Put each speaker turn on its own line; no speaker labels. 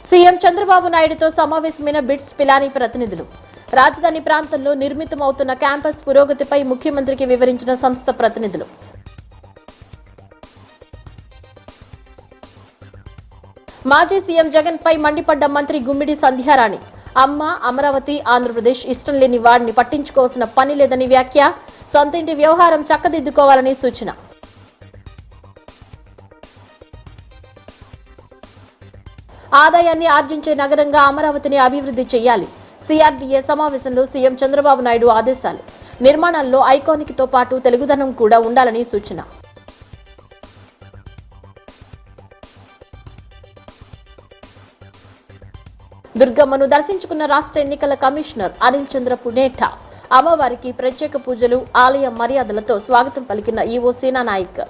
CM Chandrababu నాయుడుతో సమావేశమైన bits Pilani ప్రతినిధులు. రాజధాని ప్రాంతంలో నిర్మితమవుతున్న క్యాంపస్ పురోగతిపై ముఖ్యమంత్రికి వివరించిన సంస్థ ప్రతినిధులు. మాజీ సీఎం జగన్ పై మండిపడ్డ మంత్రి గుమ్మిడి సంధ్యారాణి. అమ్మ అమరావతి ఆంధ్రప్రదేశ్ ఇష్టం లేని వాడిని పట్టించుకోవాల్సిన పని లేదని వ్యాఖ్య. సొంతింటి వ్యవహారం చక్కదిద్దుకోవాలని సూచన. ఆదాయాన్ని ఆర్జించే నగరంగా అమరావతిని అభివృద్ధి చేయాలి. సిఆర్డీఏ సమావేశంలో సీఎం చంద్రబాబు నాయుడు ఆదేశాలు. నిర్మాణాల్లో ఐకానిక్ తో పాటు తెలుగుదనం కూడా ఉండాలని సూచన. దుర్గమ్మను దర్శించుకున్న రాష్ట్ర ఎన్నికల కమిషనర్ అనిల్ చంద్ర పునేఠా. అమ్మవారికి ప్రత్యేక పూజలు, ఆలయ మర్యాదలతో స్వాగతం పలికిన ఈవో సేనా నాయక్.